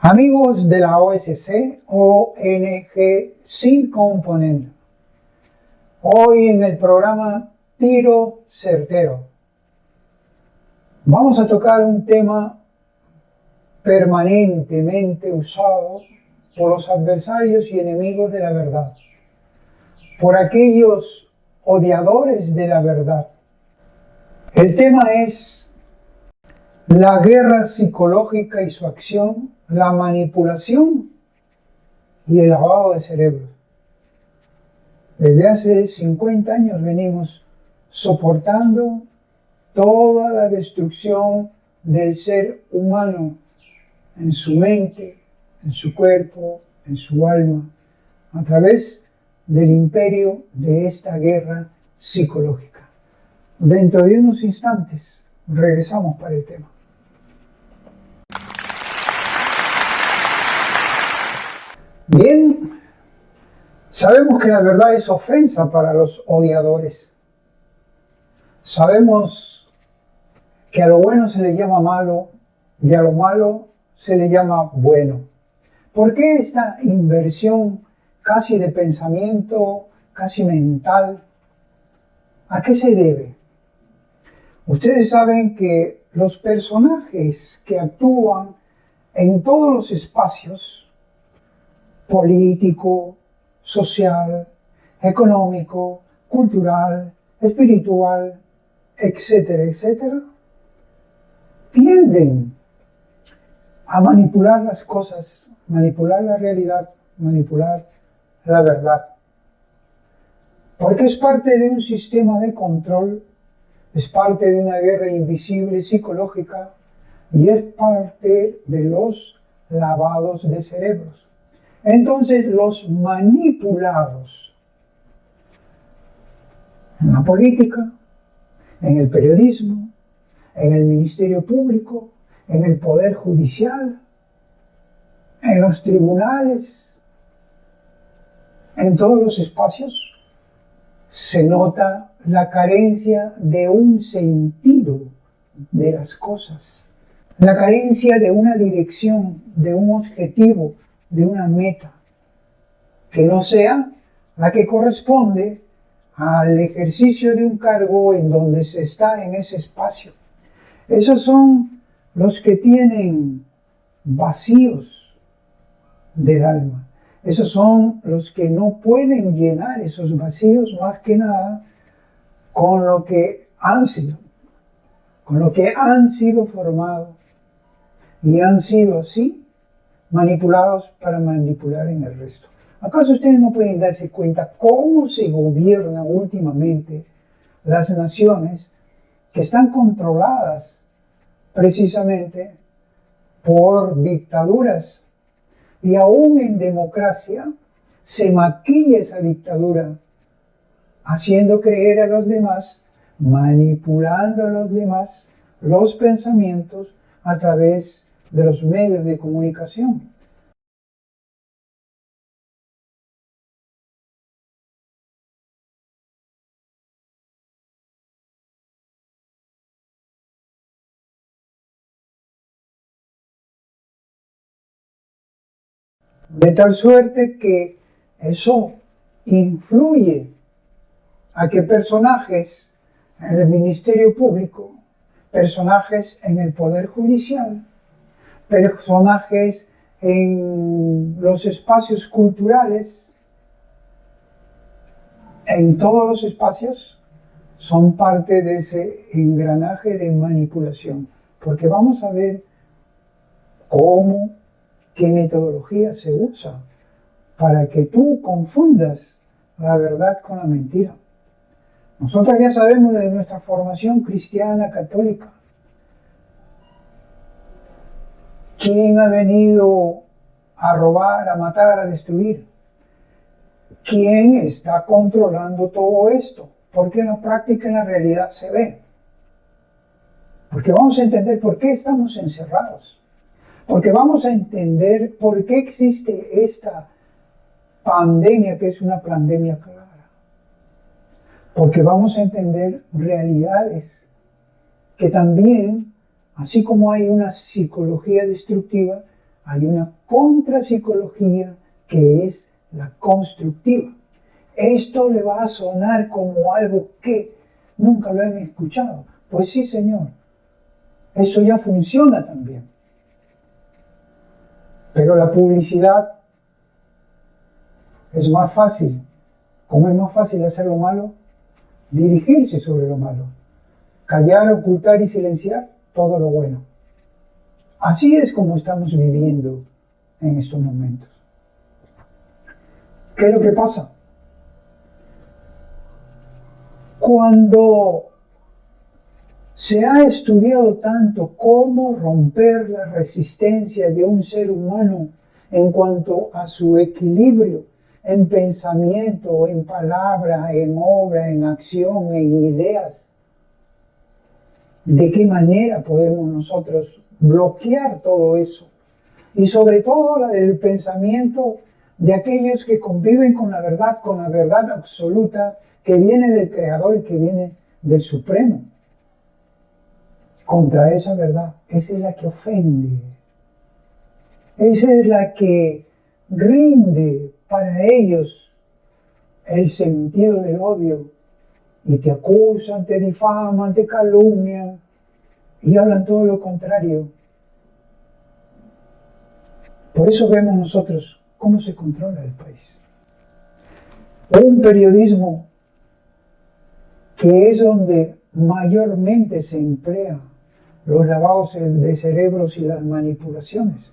Amigos de la OSC, ONG sin componente. Hoy en el programa Tiro Certero vamos a tocar un tema permanentemente usado por los adversarios y enemigos de la verdad, por aquellos odiadores de la verdad. El tema es la guerra psicológica y su acción, la manipulación y el lavado de cerebros. Desde hace 50 años venimos soportando toda la destrucción del ser humano en su mente, en su cuerpo, en su alma, a través del imperio de esta guerra psicológica. Dentro de unos instantes regresamos para el tema. Bien, sabemos que la verdad es ofensa para los odiadores. Sabemos que a lo bueno se le llama malo y a lo malo se le llama bueno. ¿Por qué esta inversión casi de pensamiento, casi mental? ¿A qué se debe? Ustedes saben que los personajes que actúan en todos los espacios, político, social, económico, cultural, espiritual, etcétera, etcétera, tienden a manipular las cosas, manipular la realidad, manipular la verdad. Porque es parte de un sistema de control, es parte de una guerra invisible psicológica y es parte de los lavados de cerebros. Entonces, los manipulados en la política, en el periodismo, en el ministerio público, en el poder judicial, en los tribunales, en todos los espacios, se nota la carencia de un sentido de las cosas, la carencia de una dirección, de un objetivo, de una meta, que no sea la que corresponde al ejercicio de un cargo en donde se está en ese espacio. Esos son los que tienen vacíos del alma. Esos son los que no pueden llenar esos vacíos más que nada con lo que han sido, con lo que han sido formados y han sido así manipulados para manipular en el resto. ¿Acaso ustedes no pueden darse cuenta cómo se gobiernan últimamente las naciones que están controladas precisamente por dictaduras? Y aún en democracia se maquilla esa dictadura, haciendo creer a los demás, manipulando a los demás los pensamientos a través de los medios de comunicación. De tal suerte que eso influye a que personajes en el Ministerio Público, personajes en el Poder Judicial, personajes en los espacios culturales, en todos los espacios, son parte de ese engranaje de manipulación. Porque vamos a ver qué metodología se usa para que tú confundas la verdad con la mentira. Nosotros ya sabemos de nuestra formación cristiana católica quién ha venido a robar, a matar, a destruir. ¿Quién está controlando todo esto? Porque en la práctica, en la realidad se ve. Porque vamos a entender por qué estamos encerrados. Porque vamos a entender por qué existe esta pandemia, que es una pandemia clara. Porque vamos a entender realidades que también, así como hay una psicología destructiva, hay una contrapsicología que es la constructiva. Esto le va a sonar como algo que nunca lo han escuchado. Pues sí, señor, eso ya funciona también. Pero la publicidad es más fácil. Como es más fácil hacer lo malo, dirigirse sobre lo malo. Callar, ocultar y silenciar todo lo bueno. Así es como estamos viviendo en estos momentos. ¿Qué es lo que pasa? Cuando se ha estudiado tanto cómo romper la resistencia de un ser humano en cuanto a su equilibrio en pensamiento, en palabra, en obra, en acción, en ideas, ¿de qué manera podemos nosotros bloquear todo eso? Y sobre todo la del pensamiento de aquellos que conviven con la verdad absoluta que viene del Creador y que viene del Supremo. Contra esa verdad, esa es la que ofende. Esa es la que rinde para ellos el sentido del odio. Y te acusan, te difaman, te calumnian y hablan todo lo contrario. Por eso vemos nosotros cómo se controla el país. Un periodismo que es donde mayormente se emplea los lavados de cerebros y las manipulaciones.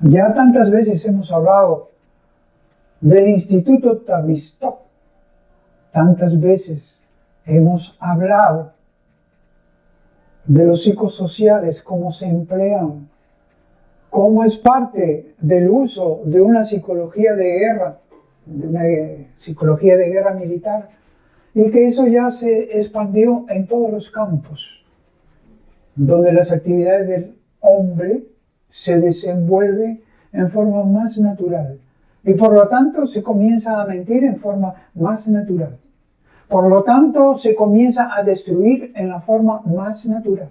Ya tantas veces hemos hablado del Instituto Tavistock, tantas veces hemos hablado de los psicosociales, cómo se emplean, cómo es parte del uso de una psicología de guerra, de una psicología de guerra militar, y que eso ya se expandió en todos los campos, donde las actividades del hombre se desenvuelven en forma más natural. Y por lo tanto se comienza a mentir en forma más natural. Por lo tanto se comienza a destruir en la forma más natural.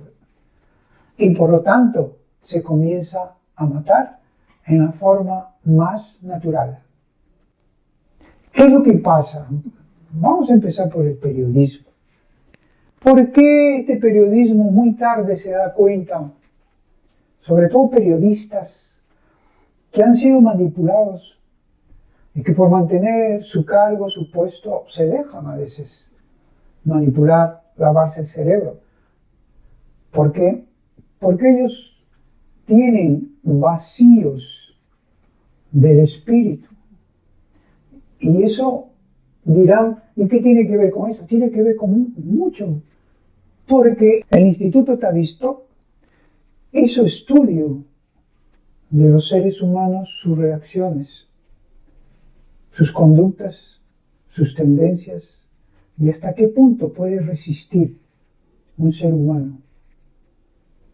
Y por lo tanto se comienza a matar en la forma más natural. ¿Qué es lo que pasa? Vamos a empezar por el periodismo. ¿Por qué este periodismo muy tarde se da cuenta? Sobre todo periodistas que han sido manipulados y que por mantener su cargo, su puesto, se dejan a veces manipular, lavarse el cerebro. ¿Por qué? Porque ellos tienen vacíos del espíritu. Y eso dirán, ¿y qué tiene que ver con eso? Tiene que ver con mucho. Porque el Instituto Tavistock hizo estudio de los seres humanos, sus reacciones, sus conductas, sus tendencias, y hasta qué punto puede resistir un ser humano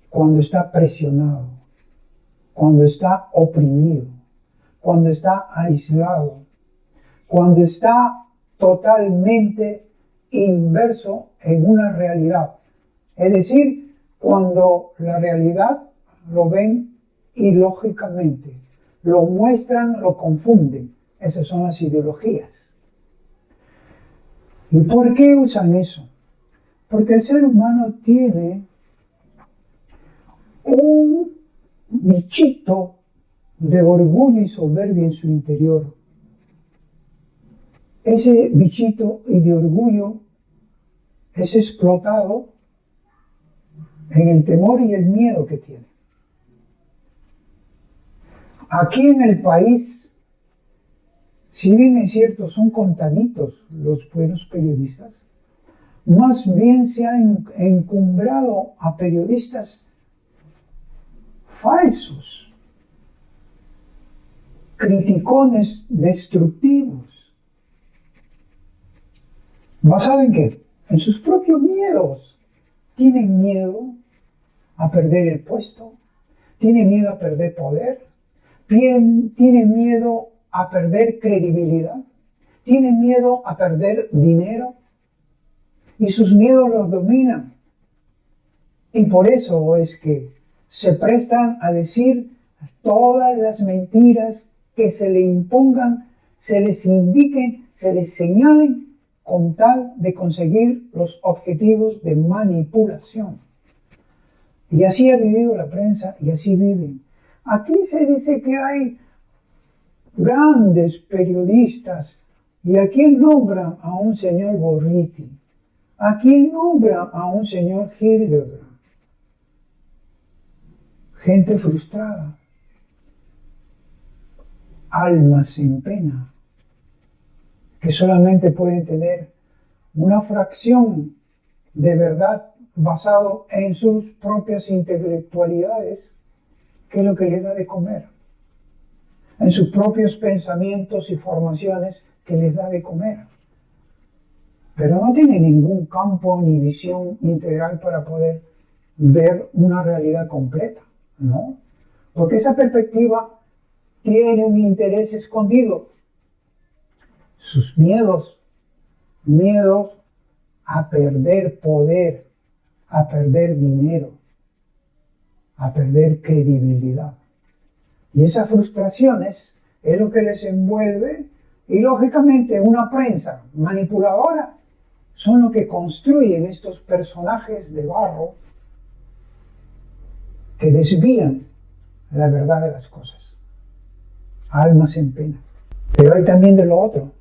cuando está presionado, cuando está oprimido, cuando está aislado, cuando está totalmente inverso en una realidad. Es decir, cuando la realidad lo ven ilógicamente, lo muestran, lo confunden. Esas son las ideologías. ¿Y por qué usan eso? Porque el ser humano tiene un bichito de orgullo y soberbia en su interior. Ese bichito y de orgullo es explotado en el temor y el miedo que tiene. Aquí en el país, si bien es cierto, son contaditos los buenos periodistas, más bien se ha encumbrado a periodistas falsos, criticones destructivos. ¿Basado en qué? En sus propios miedos. Tienen miedo a perder el puesto, tienen miedo a perder poder, tienen miedo a perder credibilidad, tienen miedo a perder dinero y sus miedos los dominan. Y por eso es que se prestan a decir todas las mentiras que se le impongan, se les indiquen, se les señalen con tal de conseguir los objetivos de manipulación. Y así ha vivido la prensa y así viven. Aquí se dice que hay grandes periodistas. ¿Y a quién nombran? A un señor Borriti. ¿A quién nombran? A un señor Hildebrand. Gente frustrada. Almas sin pena. Que solamente pueden tener una fracción de verdad basado en sus propias intelectualidades, que es lo que les da de comer, en sus propios pensamientos y formaciones que les da de comer, pero no tiene ningún campo ni visión integral para poder ver una realidad completa, ¿no? Porque esa perspectiva tiene un interés escondido, sus miedos a perder poder, a perder dinero, a perder credibilidad. Y esas frustraciones es lo que les envuelve, y lógicamente una prensa manipuladora son lo que construyen estos personajes de barro que desvían la verdad de las cosas. Almas en penas. Pero hay también de lo otro.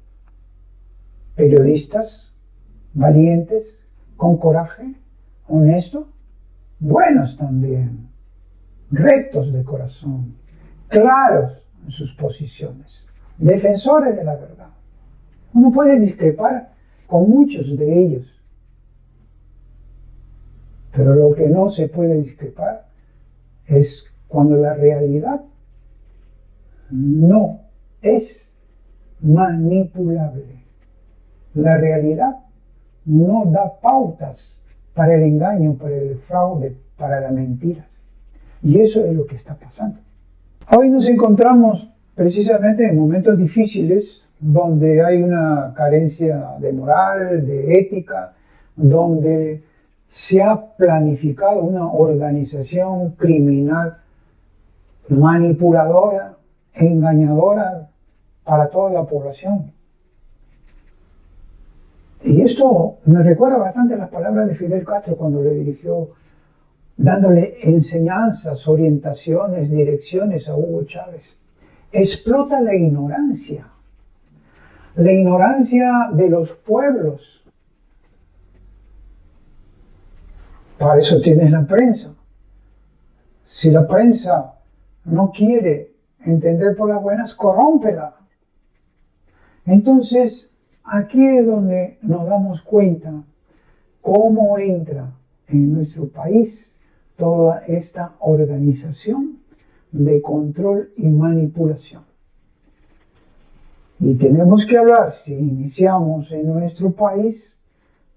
Periodistas valientes, con coraje, honestos, buenos también, rectos de corazón, claros en sus posiciones, defensores de la verdad. Uno puede discrepar con muchos de ellos, pero lo que no se puede discrepar es cuando la realidad no es manipulable. La realidad no da pautas para el engaño, para el fraude, para las mentiras. Y eso es lo que está pasando. Hoy nos encontramos precisamente en momentos difíciles, donde hay una carencia de moral, de ética, donde se ha planificado una organización criminal manipuladora, engañadora para toda la población. Y esto me recuerda bastante las palabras de Fidel Castro cuando le dirigió, dándole enseñanzas, orientaciones, direcciones a Hugo Chávez. Explota la ignorancia de los pueblos. Para eso tienes la prensa. Si la prensa no quiere entender por las buenas, corrómpela. Entonces, aquí es donde nos damos cuenta cómo entra en nuestro país toda esta organización de control y manipulación. Y tenemos que hablar, si iniciamos en nuestro país,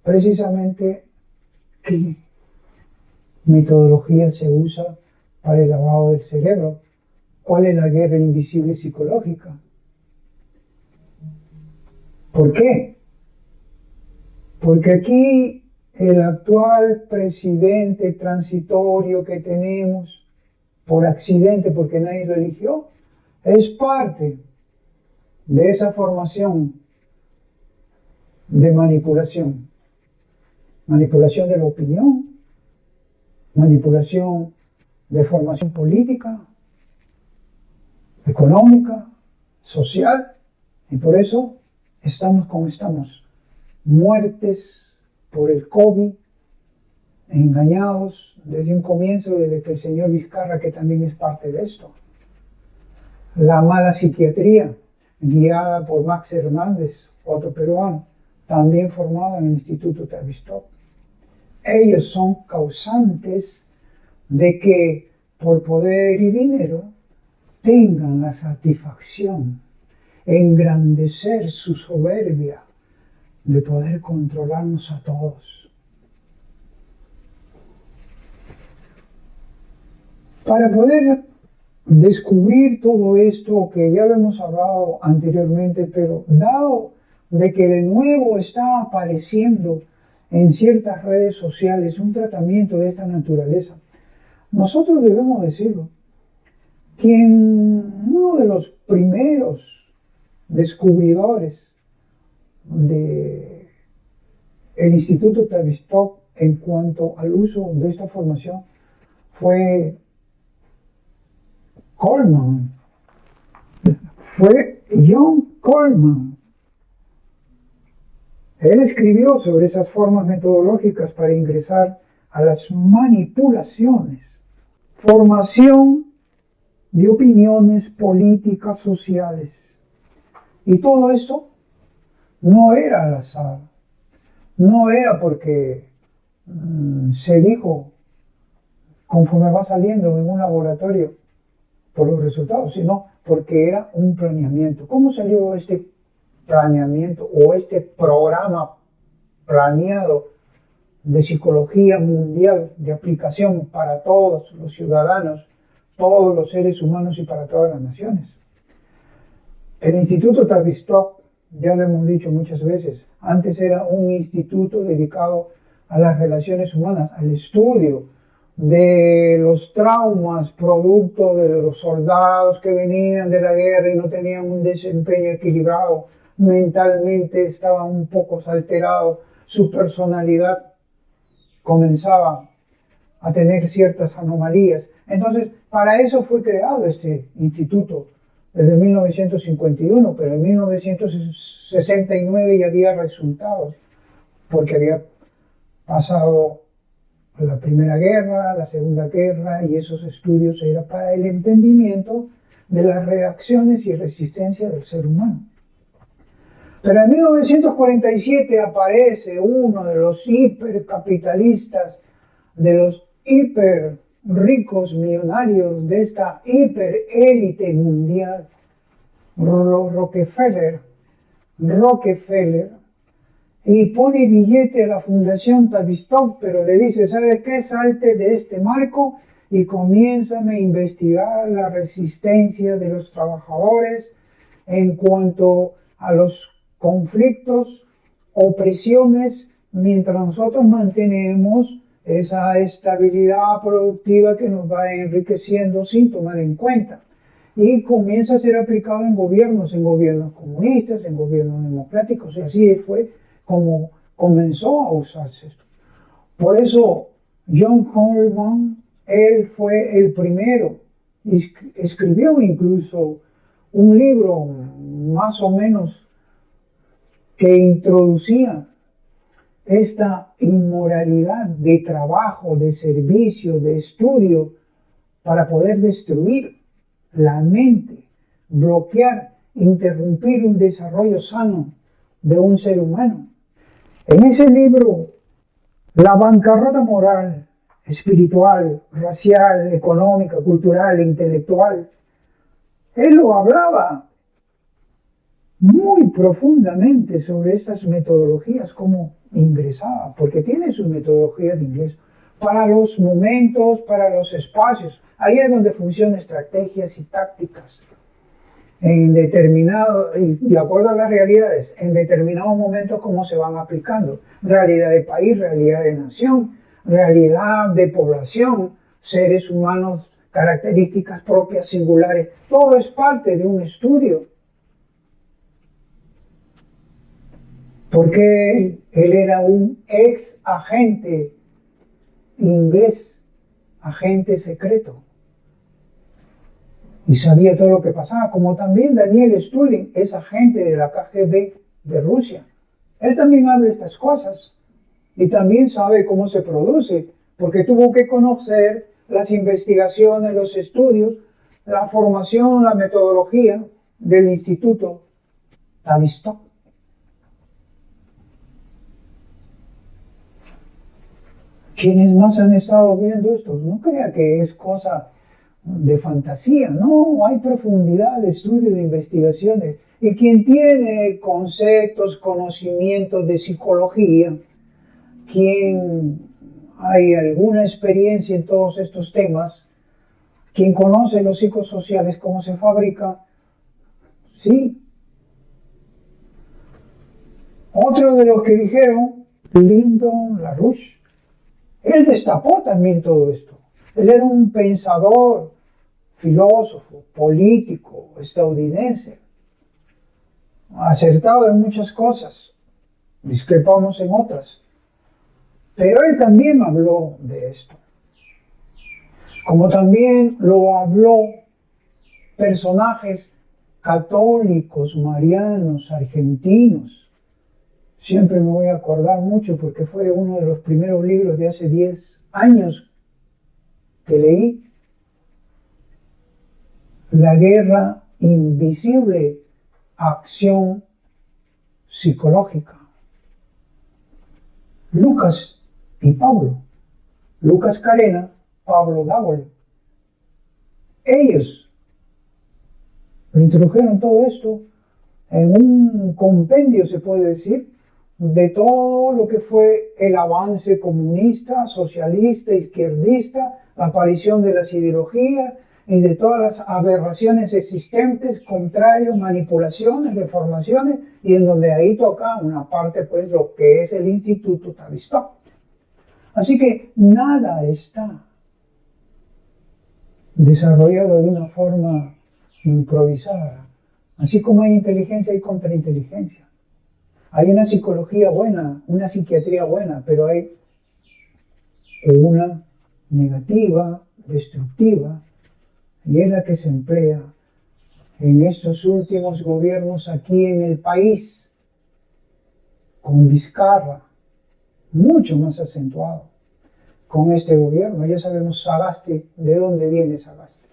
precisamente qué metodología se usa para el lavado del cerebro, cuál es la guerra invisible psicológica. ¿Por qué? Porque aquí el actual presidente transitorio que tenemos, por accidente, porque nadie lo eligió, es parte de esa formación de manipulación. Manipulación de la opinión, manipulación de formación política, económica, social, y por eso estamos como estamos, muertes por el COVID, engañados desde un comienzo, desde que el señor Vizcarra, que también es parte de esto. La mala psiquiatría, guiada por Max Hernández, otro peruano, también formado en el Instituto Tavistock. Ellos son causantes de que por poder y dinero tengan la satisfacción, engrandecer su soberbia de poder controlarnos a todos. Para poder descubrir todo esto, que ya lo hemos hablado anteriormente, pero dado de que de nuevo está apareciendo en ciertas redes sociales un tratamiento de esta naturaleza, nosotros debemos decirlo, uno de los primeros descubridores del Instituto Tavistock en cuanto al uso de esta formación fue Coleman. Fue John Coleman. Él escribió sobre esas formas metodológicas para ingresar a las manipulaciones, formación de opiniones políticas, sociales. Y todo esto no era al azar, no era porque se dijo conforme va saliendo en un laboratorio por los resultados, sino porque era un planeamiento. ¿Cómo salió este planeamiento o este programa planeado de psicología mundial de aplicación para todos los ciudadanos, todos los seres humanos y para todas las naciones? El Instituto Tavistock, ya lo hemos dicho muchas veces, antes era un instituto dedicado a las relaciones humanas, al estudio de los traumas producto de los soldados que venían de la guerra y no tenían un desempeño equilibrado, mentalmente estaban un poco alterados, su personalidad comenzaba a tener ciertas anomalías. Entonces, para eso fue creado este instituto desde 1951, pero en 1969 ya había resultados, porque había pasado la Primera Guerra, la Segunda Guerra, y esos estudios eran para el entendimiento de las reacciones y resistencia del ser humano. Pero en 1947 aparece uno de los hipercapitalistas, de los hiper ricos millonarios de esta hiperélite mundial, Rockefeller, y pone billete a la Fundación Tavistock, pero le dice, ¿sabe qué? Salte de este marco y comiénzame a investigar la resistencia de los trabajadores en cuanto a los conflictos, opresiones, mientras nosotros mantenemos esa estabilidad productiva que nos va enriqueciendo sin tomar en cuenta. Y comienza a ser aplicado en gobiernos comunistas, en gobiernos democráticos, y así fue como comenzó a usarse esto. Por eso John Coleman, él fue el primero, escribió incluso un libro más o menos que introducía esta inmoralidad de trabajo, de servicio, de estudio, para poder destruir la mente, bloquear, interrumpir un desarrollo sano de un ser humano. En ese libro, la bancarrota moral, espiritual, racial, económica, cultural e intelectual, él lo hablaba muy profundamente sobre estas metodologías, cómo ingresaba, porque tiene sus metodologías de ingreso para los momentos, para los espacios. Ahí es donde funcionan estrategias y tácticas en determinado, y de acuerdo a las realidades, en determinados momentos cómo se van aplicando. Realidad de país, realidad de nación, realidad de población, seres humanos, características propias, singulares. Todo es parte de un estudio. Porque él era un ex agente inglés, agente secreto, y sabía todo lo que pasaba, como también Daniel Stulin es agente de la KGB de Rusia. Él también habla de estas cosas y también sabe cómo se produce, porque tuvo que conocer las investigaciones, los estudios, la formación, la metodología del Instituto Tavistock. ¿Quiénes más han estado viendo esto? No crea que es cosa de fantasía, no, hay profundidad de estudio, de investigaciones. Y quien tiene conceptos, conocimientos de psicología, quien hay alguna experiencia en todos estos temas, quien conoce los psicosociales, cómo se fabrica, sí. Otro de los que dijeron, Lyndon LaRouche, él destapó también todo esto. Él era un pensador filósofo, político, estadounidense, acertado en muchas cosas, discrepamos en otras, pero él también habló de esto, como también lo habló personajes católicos, marianos, argentinos. Siempre me voy a acordar mucho porque fue uno de los primeros libros de hace 10 años que leí. La guerra invisible, acción psicológica. Lucas y Pablo. Lucas Carena, Pablo Dávila. Ellos introdujeron todo esto en un compendio, se puede decir, de todo lo que fue el avance comunista, socialista, izquierdista, la aparición de las ideologías y de todas las aberraciones existentes, contrarios, manipulaciones, deformaciones, y en donde ahí toca una parte, pues, lo que es el Instituto Tavistock. Así que nada está desarrollado de una forma improvisada. Así como hay inteligencia, hay contrainteligencia. Hay una psicología buena, una psiquiatría buena, pero hay una negativa, destructiva, y es la que se emplea en estos últimos gobiernos aquí en el país, con Vizcarra, mucho más acentuado. Con este gobierno ya sabemos Sagasti, de dónde viene Sagasti,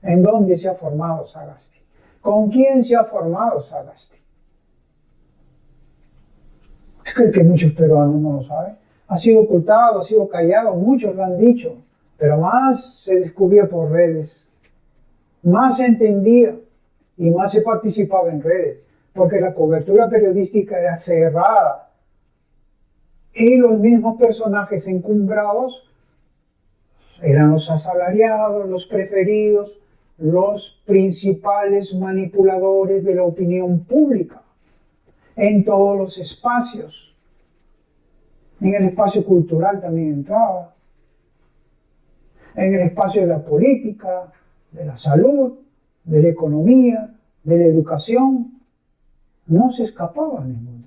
en dónde se ha formado Sagasti, con quién se ha formado Sagasti. Creo que muchos peruanos no lo saben. Ha sido ocultado, ha sido callado, muchos lo han dicho, pero más se descubría por redes, más se entendía y más se participaba en redes, porque la cobertura periodística era cerrada y los mismos personajes encumbrados eran los asalariados, los preferidos, los principales manipuladores de la opinión pública en todos los espacios. En el espacio cultural también entraba, en el espacio de la política, de la salud, de la economía, de la educación. No se escapaba ninguno.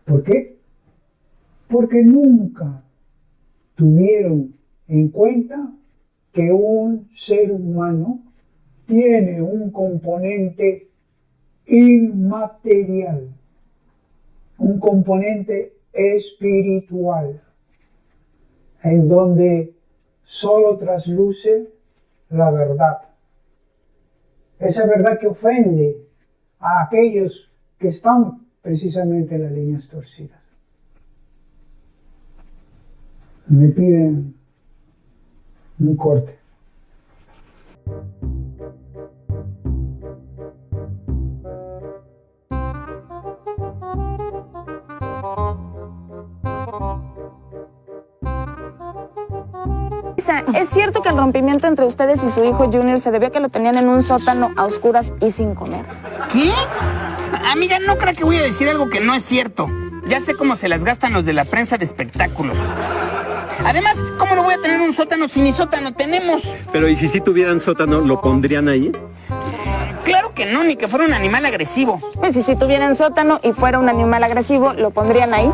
¿Por qué? Porque nunca tuvieron en cuenta que un ser humano tiene un componente inmaterial, un componente espiritual, en donde solo trasluce la verdad. Esa verdad que ofende a aquellos que están precisamente en las líneas torcidas. Me piden un corte. ¿Es cierto que el rompimiento entre ustedes y su hijo Junior se debió a que lo tenían en un sótano a oscuras y sin comer? ¿Qué? Amiga, no creo que voy a decir algo que no es cierto. Ya sé cómo se las gastan los de la prensa de espectáculos. Además, ¿cómo lo voy a tener en un sótano si ni sótano tenemos? Pero ¿y si tuvieran sótano, lo pondrían ahí? Claro que no, ni que fuera un animal agresivo. Pues si tuvieran sótano y fuera un animal agresivo, ¿lo pondrían ahí?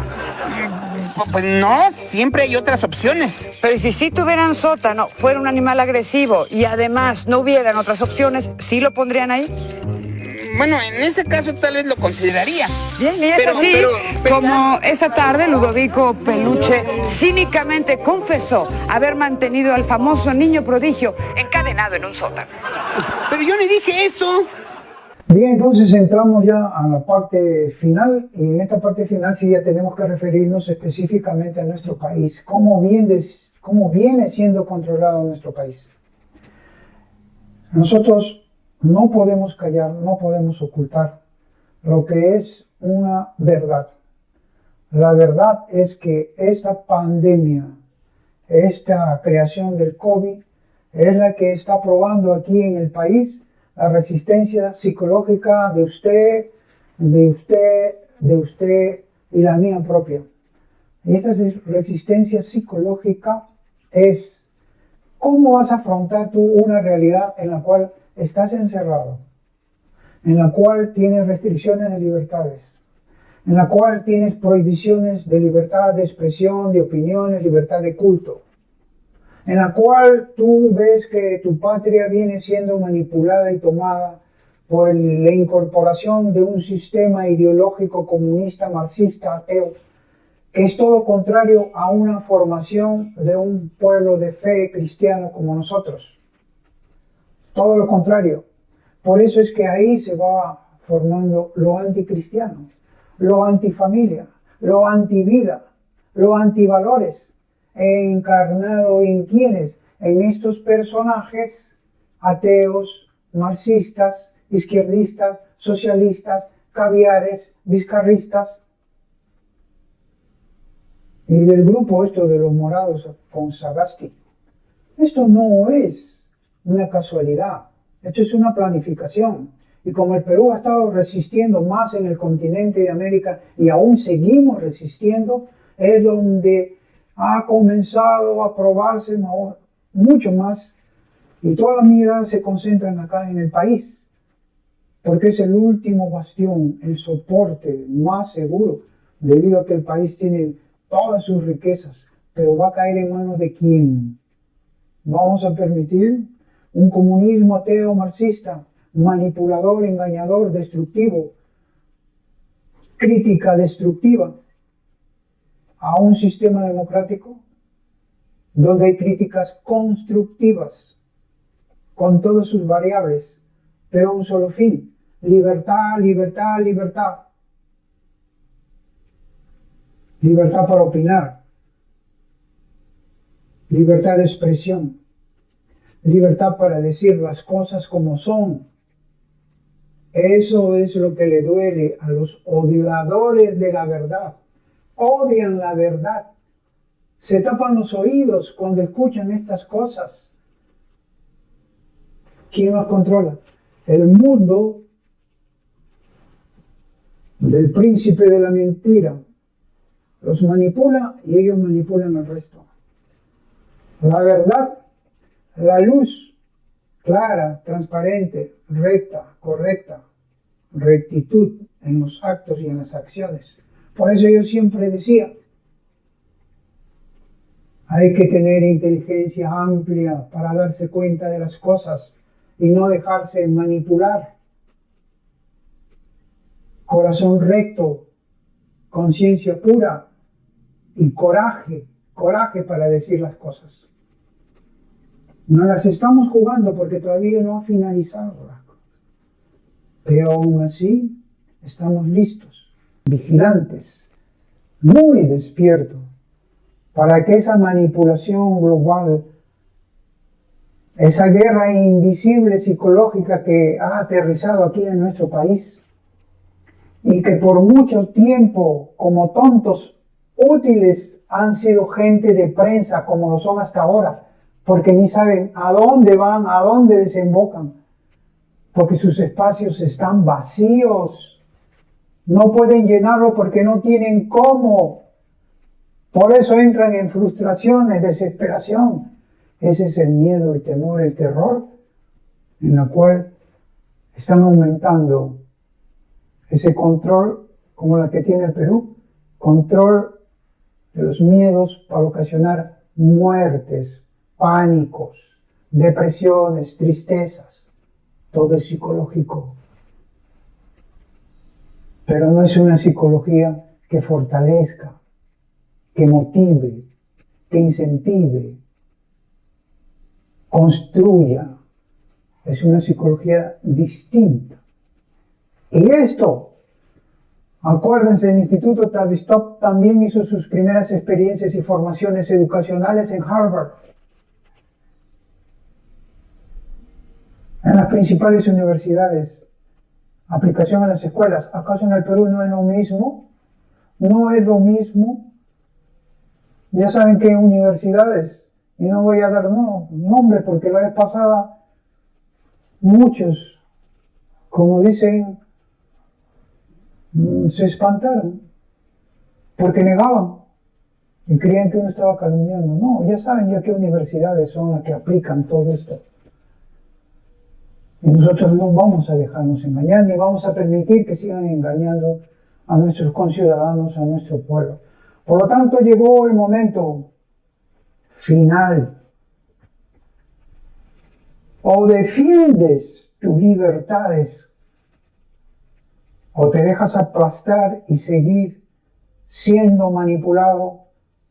Pues no, siempre hay otras opciones. Pero si sí tuvieran sótano, fuera un animal agresivo y además no hubieran otras opciones, ¿sí lo pondrían ahí? Bueno, en ese caso tal vez lo consideraría. Bien, y es así como esta tarde Ludovico Peluche cínicamente confesó haber mantenido al famoso niño prodigio encadenado en un sótano. Pero yo ni dije eso. Bien, entonces entramos ya a la parte final, y en esta parte final sí ya tenemos que referirnos específicamente a nuestro país, cómo viene siendo controlado nuestro país. Nosotros no podemos callar, no podemos ocultar lo que es una verdad. La verdad es que esta pandemia, esta creación del COVID, es la que está probando aquí en el país la resistencia psicológica de usted y la mía propia. Y esta resistencia psicológica es ¿Cómo vas a afrontar tú una realidad en la cual estás encerrado, en la cual tienes restricciones de libertades, en la cual tienes prohibiciones de libertad de expresión, de opiniones, libertad de culto, en la cual tú ves que tu patria viene siendo manipulada y tomada por la incorporación de un sistema ideológico comunista, marxista, ateo, que es todo contrario a una formación de un pueblo de fe cristiano como nosotros? Todo lo contrario. Por eso es que ahí se va formando lo anticristiano, lo antifamilia, lo antivida, lo antivalores, encarnado en quienes, en estos personajes ateos, marxistas, izquierdistas, socialistas, caviares, vizcarristas, y del grupo esto de los morados con Sagasti. Esto no es una casualidad, esto es una planificación. Y como el Perú ha estado resistiendo más en el continente de América y aún seguimos resistiendo, es donde ha comenzado a probarse mucho más, y todas las miradas se concentran acá en el país, porque es el último bastión, el soporte más seguro, debido a que el país tiene todas sus riquezas, pero va a caer en manos de quién. ¿Vamos a permitir un comunismo ateo marxista, manipulador, engañador, destructivo, crítica destructiva, a un sistema democrático donde hay críticas constructivas con todas sus variables, pero un solo fin: libertad, libertad, libertad? Libertad para opinar, libertad de expresión, libertad para decir las cosas como son. Eso es lo que le duele a los odiadores de la verdad. Odian la verdad. Se tapan los oídos cuando escuchan estas cosas. ¿Quién los controla? El mundo del príncipe de la mentira los manipula y ellos manipulan al resto. La verdad, la luz clara, transparente, recta, correcta, rectitud en los actos y en las acciones. Por eso yo siempre decía, hay que tener inteligencia amplia para darse cuenta de las cosas y no dejarse manipular. Corazón recto, conciencia pura y coraje para decir las cosas. No las estamos jugando porque todavía no ha finalizado la cosa. Pero aún así estamos listos, vigilantes, muy despiertos, para que esa manipulación global, esa guerra invisible psicológica que ha aterrizado aquí en nuestro país y que por mucho tiempo, como tontos útiles, han sido gente de prensa como lo son hasta ahora, porque ni saben a dónde van, a dónde desembocan, porque sus espacios están vacíos, no pueden llenarlo porque no tienen cómo. Por eso entran en frustraciones, desesperación. Ese es el miedo, el temor, el terror, en la cual están aumentando ese control, como la que tiene el Perú, control de los miedos para ocasionar muertes, pánicos, depresiones, tristezas. Todo es psicológico. Pero no es una psicología que fortalezca, que motive, que incentive, construya. Es una psicología distinta. Y esto, acuérdense, el Instituto Tavistock también hizo sus primeras experiencias y formaciones educacionales en Harvard, en las principales universidades, aplicación a las escuelas. ¿Acaso en el Perú no es lo mismo? No es lo mismo. Ya saben que universidades, y no voy a dar nombre porque la vez pasada muchos, como dicen, se espantaron porque negaban Y creían que uno estaba calumniando. No, ya saben ya qué universidades son las que aplican todo esto. Y nosotros no vamos a dejarnos engañar, ni vamos a permitir que sigan engañando a nuestros conciudadanos, a nuestro pueblo. Por lo tanto, llegó el momento final. O defiendes tus libertades, o te dejas aplastar y seguir siendo manipulado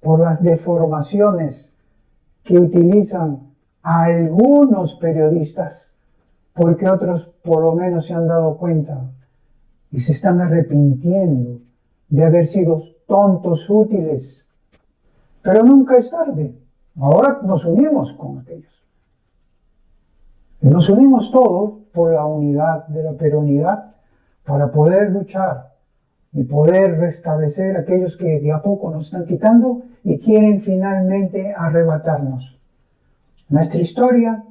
por las deformaciones que utilizan a algunos periodistas, porque otros por lo menos se han dado cuenta y se están arrepintiendo de haber sido tontos útiles. Pero nunca es tarde. Ahora nos unimos con aquellos. Y nos unimos todos por la unidad de la peronidad para poder luchar y poder restablecer aquellos que de a poco nos están quitando y quieren finalmente arrebatarnos nuestra historia,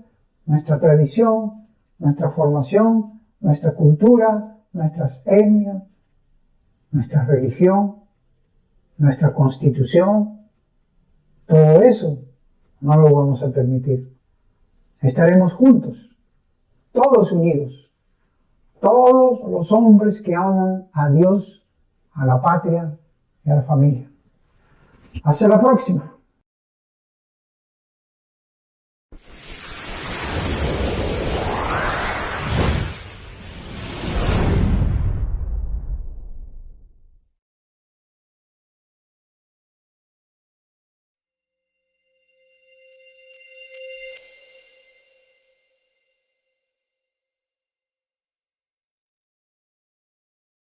nuestra tradición, nuestra formación, nuestra cultura, nuestras etnias, nuestra religión, nuestra constitución. Todo eso no lo vamos a permitir. Estaremos juntos, todos unidos, todos los hombres que aman a Dios, a la patria y a la familia. Hasta la próxima.